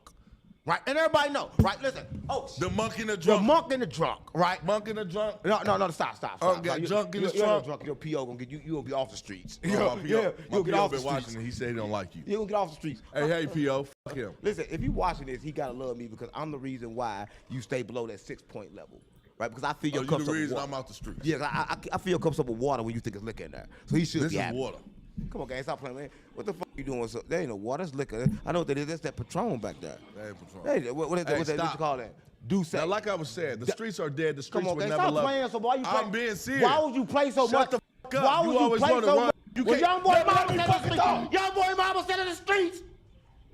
Speaker 2: Right? And everybody know, right? Listen. Oh,
Speaker 3: The monk and the
Speaker 2: the
Speaker 3: drunk.
Speaker 2: monk and the drunk, right?
Speaker 3: Monk and the drunk.
Speaker 2: No, stop.
Speaker 3: Got drunk in his
Speaker 2: You're
Speaker 3: trunk.
Speaker 2: drunk. Your PO gonna get you. You gonna be off the streets.
Speaker 3: My
Speaker 2: You'll
Speaker 3: PO
Speaker 2: get off the
Speaker 3: been
Speaker 2: streets.
Speaker 3: watching it. He said he don't like you.
Speaker 2: You gonna get off the streets.
Speaker 3: Hey, PO, fuck him.
Speaker 2: Listen, if you watching this, he gotta love me because I'm the reason why you stay below that 6-point level, right? Because I feel your
Speaker 3: You
Speaker 2: cups
Speaker 3: the
Speaker 2: up with
Speaker 3: reason
Speaker 2: water.
Speaker 3: I'm out the streets.
Speaker 2: Yeah, I feel your cups up with water when you think it's liquor in there. So he should
Speaker 3: This
Speaker 2: be
Speaker 3: is
Speaker 2: happy.
Speaker 3: water.
Speaker 2: Come on, guys, stop playing, man. What the fuck you doing? So, there ain't no water, it's liquor. I know what that is. That's that Patron back there.
Speaker 3: That ain't Patron.
Speaker 2: Hey, what you
Speaker 3: stop.
Speaker 2: call that? Do say.
Speaker 3: Now, like I was saying, the streets are dead. The streets
Speaker 2: Come on,
Speaker 3: will
Speaker 2: guys,
Speaker 3: never
Speaker 2: stop
Speaker 3: love
Speaker 2: playing.
Speaker 3: you.
Speaker 2: So why you play?
Speaker 3: I'm being serious.
Speaker 2: Why would you play so
Speaker 3: Shut
Speaker 2: much?
Speaker 3: the fuck up.
Speaker 2: Why
Speaker 3: You
Speaker 2: would you
Speaker 3: always
Speaker 2: play
Speaker 3: wanna
Speaker 2: so
Speaker 3: run.
Speaker 2: much?
Speaker 3: You
Speaker 2: Well,
Speaker 3: can't-
Speaker 2: young boy
Speaker 3: Let me
Speaker 2: mama said in the
Speaker 3: fucking
Speaker 2: streets.
Speaker 3: talk.
Speaker 2: Young boy mama said in the streets.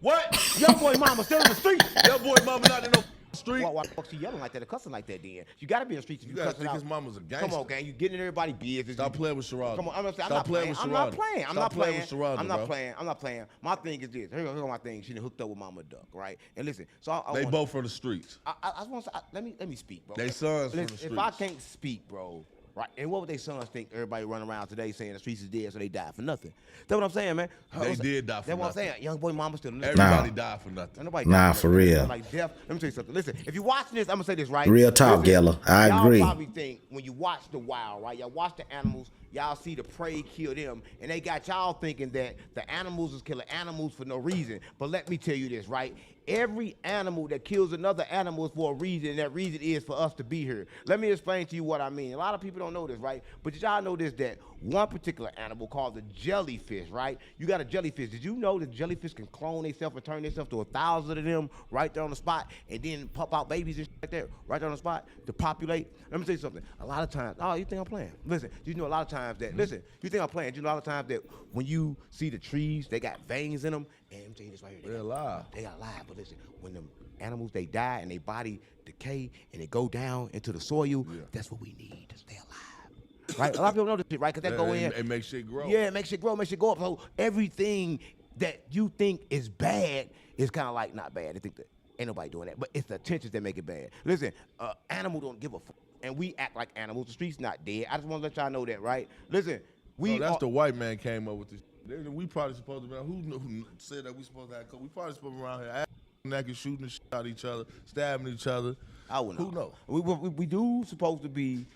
Speaker 3: What?
Speaker 2: Young boy mama still in the streets.
Speaker 3: Your boy mama not in no street.
Speaker 2: Why the fuck she yelling like that or cussing like that then? You gotta be in the streets if
Speaker 3: You
Speaker 2: you
Speaker 3: gotta
Speaker 2: cussing
Speaker 3: think
Speaker 2: out.
Speaker 3: his mama's a gangster.
Speaker 2: Come on, gang. You getting in everybody's business.
Speaker 3: Stop playing with Sherrod.
Speaker 2: Come on, I'm
Speaker 3: Stop
Speaker 2: not
Speaker 3: playing
Speaker 2: playing.
Speaker 3: with
Speaker 2: I'm
Speaker 3: Sherrod.
Speaker 2: not playing. I'm
Speaker 3: Stop
Speaker 2: not playing.
Speaker 3: with Sherrod,
Speaker 2: I'm not
Speaker 3: bro.
Speaker 2: playing. I'm not playing. My thing is this. Here's my thing. She done hooked up with Mama Duck, right? And listen, so I
Speaker 3: They
Speaker 2: wanna-
Speaker 3: both from the streets.
Speaker 2: I just want to let me speak, bro.
Speaker 3: They sons from the
Speaker 2: Listen, if I
Speaker 3: streets.
Speaker 2: can't speak, bro, right? And what would they sons think? Everybody running around today saying the streets is dead, so they died for nothing. That's what I'm saying, man.
Speaker 3: They did die for
Speaker 2: That's what I'm
Speaker 3: nothing.
Speaker 2: saying. Young boy, mama still.
Speaker 3: Everybody died for nothing.
Speaker 2: Ain't nobody
Speaker 1: Nah,
Speaker 2: died
Speaker 1: for
Speaker 2: nothing.
Speaker 1: real.
Speaker 2: Like death. Let me tell you something. Listen, if you watching this, I'm gonna say this right.
Speaker 1: Real talk,
Speaker 2: Listen,
Speaker 1: Yella. I
Speaker 2: y'all
Speaker 1: agree.
Speaker 2: probably think when you watch the wild, right? Y'all watch the animals. Y'all see the prey kill them, and they got y'all thinking that the animals is killing animals for no reason. But let me tell you this, right? Every animal that kills another animal is for a reason, and that reason is for us to be here. Let me explain to you what I mean. A lot of people don't know this, right? But did y'all know this, that one particular animal called the jellyfish, right? You got a jellyfish. Did you know that jellyfish can clone themselves and turn themselves to 1,000 of them right there on the spot, and then pop out babies and shit like that right there on the spot to populate? Let me tell you something. A lot of times, oh, you think I'm playing? Listen, you know a lot of times that, listen, you think I'm playing? You know a lot of times that when you see the trees, they got veins in them, and let me tell you this right here.
Speaker 3: They're alive.
Speaker 2: They got alive, but listen, when them animals, they die and their body decay and they go down into the soil, that's what we need to stay alive. Right? A lot of people know this shit, right? Because they go in.
Speaker 3: It makes shit grow.
Speaker 2: Yeah, it makes shit grow, makes shit go up. So everything that you think is bad is kind of like not bad. They think that ain't nobody doing that, but it's the intentions that make it bad. Listen, animal don't give a fuck, and we act like animals. The street's not dead. I just want to let y'all know that, right? Listen, we
Speaker 3: That's
Speaker 2: are,
Speaker 3: the white man came up with this. We probably supposed to be. Who said that we supposed to have? We probably supposed to be around here naked, shooting the shit out of each other, stabbing each other.
Speaker 2: I wouldn't
Speaker 3: Who
Speaker 2: know.
Speaker 3: knows?
Speaker 2: We do supposed to be.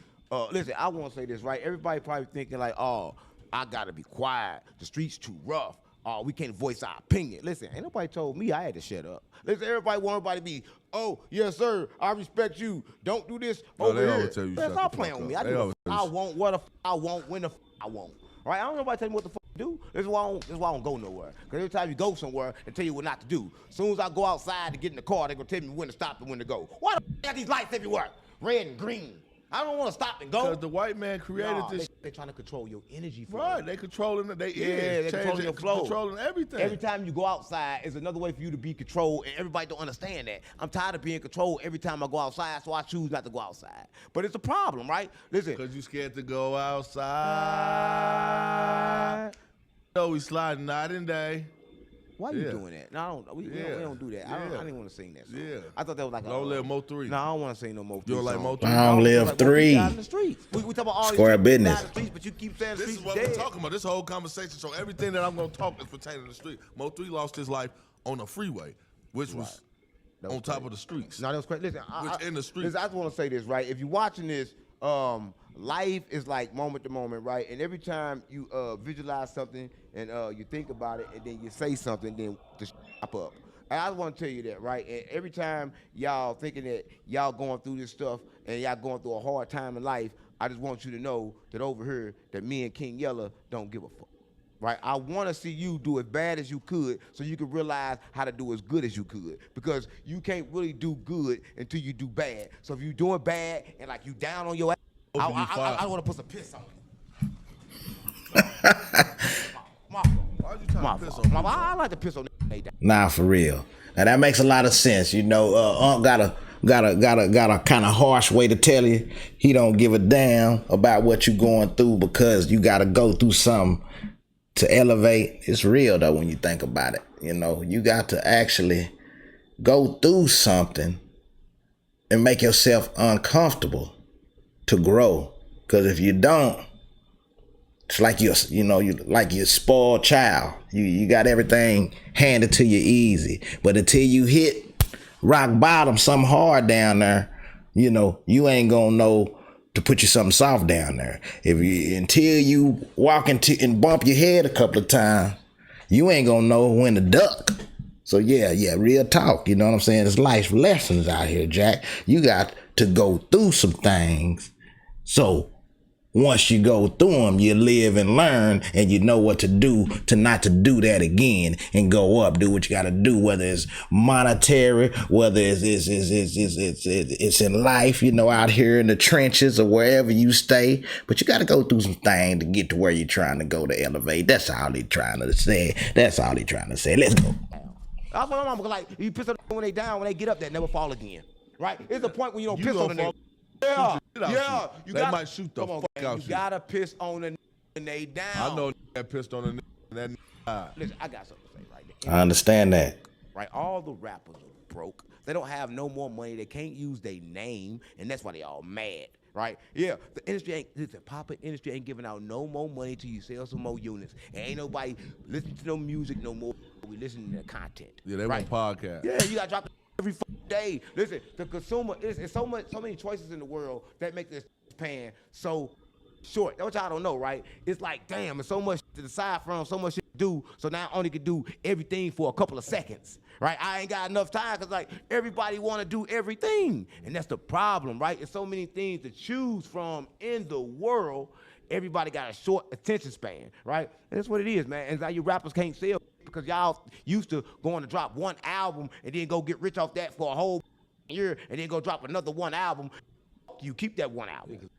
Speaker 2: Listen, I want to say this, right? Everybody probably thinking like, oh, I gotta be quiet. The street's too rough. Oh, we can't voice our opinion. Listen, ain't nobody told me I had to shut up. Listen, everybody want everybody to be, oh, yes, sir, I respect you. Don't do this
Speaker 3: No,
Speaker 2: over
Speaker 3: they
Speaker 2: here.
Speaker 3: always tell you
Speaker 2: Man,
Speaker 3: shut
Speaker 2: stop
Speaker 3: the
Speaker 2: playing
Speaker 3: fuck
Speaker 2: with me.
Speaker 3: up.
Speaker 2: I
Speaker 3: They
Speaker 2: do the
Speaker 3: always
Speaker 2: f-
Speaker 3: tell
Speaker 2: I
Speaker 3: you
Speaker 2: want, what the f- I want, when the f- I want. Right? I don't know nobody tell me what the f- to do. This is why I don't go nowhere. Because every time you go somewhere, they tell you what not to do. As soon as I go outside to get in the car, they're going to tell me when to stop and when to go. Why the f- got these lights everywhere? Red and green. I don't want to stop and go.
Speaker 3: Because the white man created
Speaker 2: Nah,
Speaker 3: this.
Speaker 2: they're trying to control your energy flow.
Speaker 3: Right, they controlling it. They
Speaker 2: They're controlling your flow.
Speaker 3: controlling everything.
Speaker 2: Every time you go outside is another way for you to be controlled, and everybody don't understand that. I'm tired of being controlled every time I go outside, so I choose not to go outside. But it's a problem, right? Listen.
Speaker 3: Because you scared to go outside. No, we sliding night and day.
Speaker 2: Why you doing that? No, I don't. We don't do that. I didn't want to sing that song.
Speaker 3: Yeah.
Speaker 2: I thought that was like a.
Speaker 3: Long live Mo 3.
Speaker 2: No, I don't want to sing no Mo 3.
Speaker 3: You don't like Mo 3?
Speaker 1: Long live
Speaker 2: like,
Speaker 1: 3.
Speaker 2: Out in the streets. We talk about all
Speaker 1: Square
Speaker 2: these
Speaker 1: business.
Speaker 2: out in the streets, but you keep saying the
Speaker 3: This
Speaker 2: streets
Speaker 3: is what
Speaker 2: dead.
Speaker 3: we're talking about. This whole conversation. So everything that I'm going to talk is pertaining to the street. Mo 3 lost his life on a freeway, which was on top of the streets.
Speaker 2: No, that was crazy. Listen,
Speaker 3: in the streets.
Speaker 2: Listen, I just want to say this, right? If you're watching this, life is like moment to moment, right? And every time you visualize something and you think about it and then you say something, then just pop up. And I want to tell you that, right? And every time y'all thinking that y'all going through this stuff and y'all going through a hard time in life, I just want you to know that over here, that me and King Yella don't give a fuck. Right, I want to see you do as bad as you could so you can realize how to do as good as you could, because you can't really do good until you do bad. So if you're doing bad and like you down on your ass, I want to put some piss on you. Why are you trying to piss on me? I like to piss on they down.
Speaker 1: Nah, for real. Now that makes a lot of sense. You know, Unc got a kind of harsh way to tell you he don't give a damn about what you going through because you got to go through something to elevate. It's real though when you think about it. You know, you got to actually go through something and make yourself uncomfortable to grow. Because if you don't, it's like you're a spoiled child. You got everything handed to you easy. But until you hit rock bottom, something hard down there, you know, you ain't gonna know to put you something soft down there. Until you walk into and bump your head a couple of times, you ain't gonna know when to duck. So yeah, real talk. You know what I'm saying? There's life lessons out here, Jack. You got to go through some things. So once you go through them, you live and learn, and you know what to do to not to do that again and go up. Do what you got to do, whether it's monetary, whether it's in life, you know, out here in the trenches or wherever you stay. But you got to go through some things to get to where you're trying to go to elevate. That's all they trying to say. Let's go.
Speaker 2: That's what my mama like. You piss on them when they down, when they get up, they never fall again. Right? It's a point when you don't piss on the nigga. Yeah.
Speaker 3: They might shoot the fuck out you.
Speaker 2: You gotta piss on the nigga when they down.
Speaker 3: I know that pissed on the nigga and that nigga.
Speaker 2: Listen, I got something to say right there.
Speaker 1: I understand that.
Speaker 2: Right? All the rappers are broke. They don't have no more money. They can't use their name, and that's why they all mad. Right? Yeah, the industry ain't, listen, pop-up industry ain't giving out no more money till you sell some more units. And ain't nobody listening to no music no more. We listening to content.
Speaker 3: Yeah, they want podcast.
Speaker 2: Yeah, you gotta drop every day. Listen, the consumer is so many choices in the world that make this pan so short. That's what y'all don't know, right? It's like, damn, it's so much to decide from, so much shit to do. So now I only can do everything for a couple of seconds, right? I ain't got enough time because like everybody want to do everything, and that's the problem, right? There's so many things to choose from in the world. Everybody got a short attention span, right? And that's what it is, man. And now you rappers can't sell because y'all used to going to drop one album and then go get rich off that for a whole year and then go drop another one album. You keep that one album.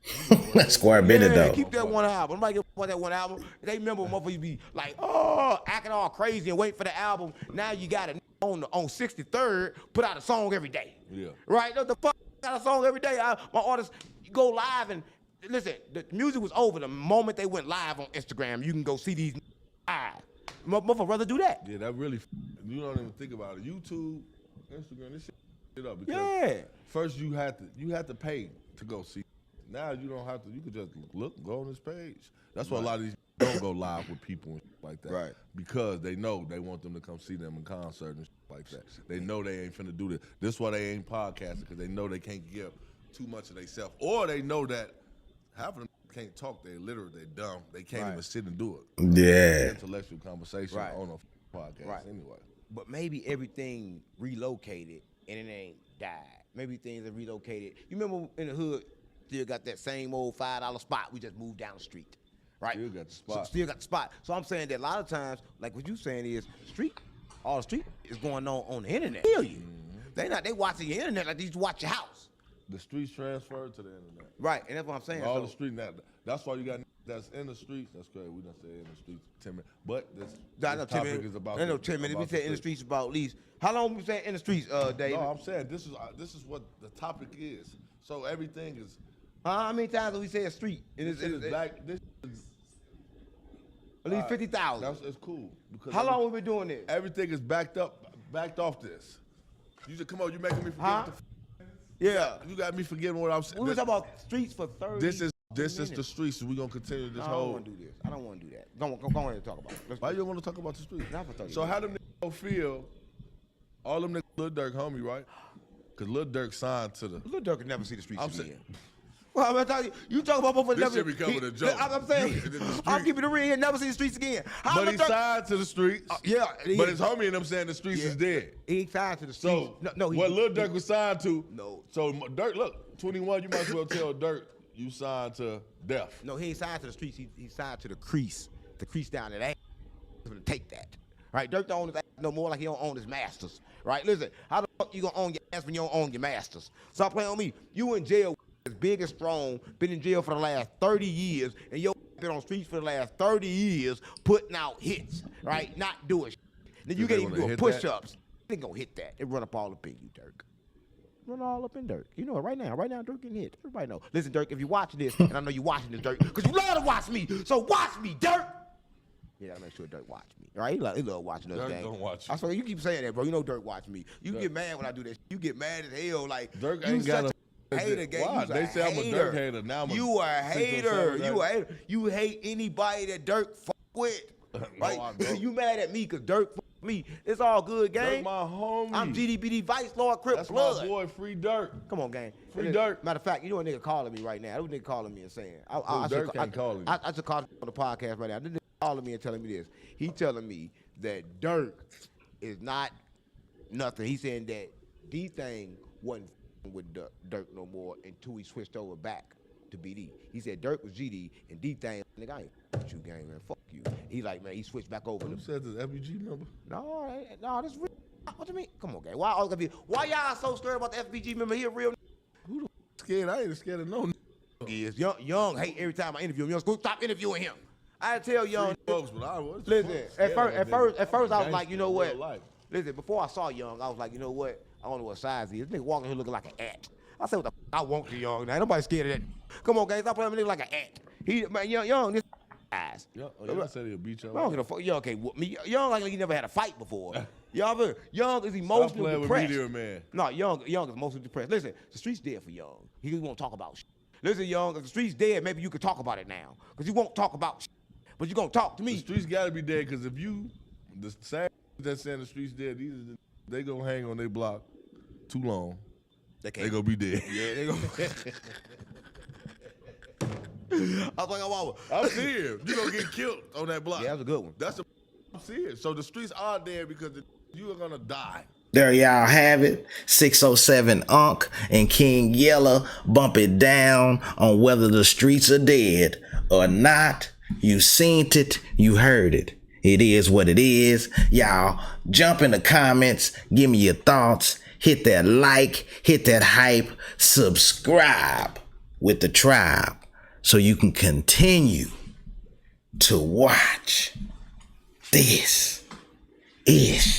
Speaker 1: That's square business though.
Speaker 2: Keep that one album. Nobody give that one album. They remember motherfuckers be like, oh, acting all crazy and wait for the album. Now you got it on 63rd, put out a song every day.
Speaker 3: Yeah.
Speaker 2: Right? What the fuck? Got a song every day. My artists go live and listen, the music was over the moment they went live on Instagram. You can go see these live. Motherfucker rather do that.
Speaker 3: Yeah, that really, you don't even think about it. YouTube, Instagram, this shit up. Because first you had to pay to go see. Now you don't have to. You can just go on this page. That's why a lot of these don't go live with people and shit like that. Right. Because they know they want them to come see them in concert and shit like that. They know they ain't finna do this. This is why they ain't podcasting, because they know they can't give too much of themselves. Or they know that half of them can't talk. They're literate. They're dumb. They can't even sit and do it.
Speaker 1: Yeah.
Speaker 3: Intellectual conversation on a podcast anyway.
Speaker 2: But maybe everything relocated and it ain't died. Maybe things are relocated. You remember in the hood, still got that same old $5 spot. We just moved down the street, right?
Speaker 3: Still got the spot.
Speaker 2: Still got the spot. So I'm saying that a lot of times, like what you saying is, all the street is going on the internet. Feel you? They watching your internet like they used to watch your house.
Speaker 3: The streets transferred to the internet.
Speaker 2: Right, and that's what I'm saying.
Speaker 3: All the street now. That's why you got that's in the streets. That's crazy. We don't say in the streets 10 minutes. But this topic is about.
Speaker 2: I know 10 minutes. We said in the streets about at least. How long we say in the streets, David?
Speaker 3: No, I'm saying this is what the topic is. So everything is.
Speaker 2: How many times have we say a street?
Speaker 3: This is
Speaker 2: At least 50,000.
Speaker 3: That's cool. Because
Speaker 2: How long we been doing this?
Speaker 3: everything is backed off this. You just come on, you making me forget
Speaker 2: Huh?
Speaker 3: what the
Speaker 2: Yeah.
Speaker 3: you got me forgetting what I'm saying.
Speaker 2: We were talking about streets for 30
Speaker 3: This is
Speaker 2: minutes.
Speaker 3: the streets, so we're gonna continue this
Speaker 2: I don't
Speaker 3: whole.
Speaker 2: want to do this. I don't want to do that. Go ahead and talk about it. Let's
Speaker 3: Why
Speaker 2: do
Speaker 3: you don't want to talk about the streets?
Speaker 2: Not for 30
Speaker 3: So how them
Speaker 2: minutes.
Speaker 3: niggas feel? All them niggas, Lil Durk homie, right? Cause Lil Durk signed to the.
Speaker 2: Lil Durk can never see the streets
Speaker 3: I'm
Speaker 2: again.
Speaker 3: saying-
Speaker 2: Well, I'm telling you, you talk about both of
Speaker 3: This
Speaker 2: them.
Speaker 3: shit becoming a joke.
Speaker 2: I'm saying,
Speaker 3: You- the street-
Speaker 2: I'm keeping it real. He'll never see the streets again. How
Speaker 3: But
Speaker 2: Lil
Speaker 3: he
Speaker 2: Durk-
Speaker 3: signed to the streets.
Speaker 2: Yeah,
Speaker 3: But his homie and them saying the streets is dead.
Speaker 2: He ain't signed to the streets.
Speaker 3: So
Speaker 2: no,
Speaker 3: what Lil Durk was signed to?
Speaker 2: No.
Speaker 3: So Durk, look, 21. You might as well tell Durk you signed to death.
Speaker 2: No, he ain't signed to the streets. He signed to the crease down at ass. He's gonna take that. Right? Dirk don't own his ass no more like he don't own his masters. Right? Listen, how the fuck you gonna own your ass when you don't own your masters? Stop playing on me. You in jail as big and strong, been in jail for the last 30 years, and your been on streets for the last 30 years putting out hits, right? Not doing shit. Then you
Speaker 3: They
Speaker 2: can't even
Speaker 3: wanna
Speaker 2: do
Speaker 3: hit
Speaker 2: push-ups. They ain't gonna hit that. They run up all up in you, Dirk. Run all up in Dirk. You know it right now. Right now, Dirk getting hit. Everybody know. Listen, Dirk, if you're watching this, and I know you're watching this, Dirk, because you love to watch me, so watch me, Dirk. Yeah, I make sure Dirk watch me. Right? He love watching us,
Speaker 3: Dirk
Speaker 2: gang.
Speaker 3: don't watch you.
Speaker 2: I swear, you keep saying that, bro. You know Dirk watch me. You get mad when I do that. You get mad as hell. Like,
Speaker 3: Dirk
Speaker 2: you
Speaker 3: ain't got
Speaker 2: such
Speaker 3: a
Speaker 2: hater, gang.
Speaker 3: Why?
Speaker 2: You's
Speaker 3: They
Speaker 2: a
Speaker 3: say I'm a
Speaker 2: hater.
Speaker 3: Dirk hater. Now I'm a
Speaker 2: You a
Speaker 3: 607
Speaker 2: hater. You a hater. You hate anybody that Dirk fuck with. Right?
Speaker 3: I don't.
Speaker 2: You mad at me because Dirk fuck with me. It's all good,
Speaker 3: Dirk
Speaker 2: gang.
Speaker 3: my homie.
Speaker 2: I'm GDBD Vice Lord Crip
Speaker 3: That's
Speaker 2: Blood.
Speaker 3: my boy, Free Dirk.
Speaker 2: Come on, gang.
Speaker 3: Free Dirk.
Speaker 2: Matter of fact, you know a nigga calling me right now. That nigga calling me and saying,
Speaker 3: Dirk ain't calling you.
Speaker 2: I just called him on the podcast right now. This nigga calling me and telling me this. He telling me that Dirk is not nothing. He saying that D-Thing wasn't with Dirk no more until he switched over back to BD. He said Dirk was GD and D-Thing, nigga, I ain't with you, gang, man. Fuck you. He like, man, he switched back over.
Speaker 3: Who said this FBG member?
Speaker 2: No, this real. What you mean? Come on, gang. Why y'all so scared about the FBG member? He a real
Speaker 3: Who the scared? I ain't scared of no
Speaker 2: is. Young hate every time I interview him. Young, stop interviewing him. I tell Young.
Speaker 3: folks, but I was.
Speaker 2: Listen, at first I was like, you know what?
Speaker 3: Real life.
Speaker 2: Listen, before I saw Young, I was like, you know what? I don't know what size he is. This nigga walking here looking like an ant. I said, what the f I want the Young. Now, nobody scared of that. Come on, guys, stop playing with nigga like an ant. He, man, Young, this ass.
Speaker 3: Yeah, I said he'll beat
Speaker 2: I
Speaker 3: you.
Speaker 2: don't give a fuck. Young can't whoop me. Young like he never had a fight before. Young is
Speaker 3: Stop
Speaker 2: emotionally
Speaker 3: playing with
Speaker 2: depressed.
Speaker 3: Meteor Man.
Speaker 2: No, Young is emotionally depressed. Listen, the street's dead for Young. He won't talk about shit. Listen, Young, if the street's dead, maybe you could talk about it now. Because you won't talk about shit. But you gonna talk to me.
Speaker 3: The streets gotta be dead because if you, the same that's saying the streets dead, they gonna hang on their block too long. They gonna be dead.
Speaker 2: Yeah, they gonna. I was like,
Speaker 3: I'm serious. You gonna get killed on that block.
Speaker 2: Yeah, that was a good one.
Speaker 3: That's I'm serious. So the streets are dead because you are gonna die.
Speaker 1: There y'all have it. 607 Unc and King Yella bump it down on whether the streets are dead or not. You seen it, you heard it. It is what it is. Y'all jump in the comments, give me your thoughts, hit that like, hit that hype, subscribe with the tribe so you can continue to watch this ish.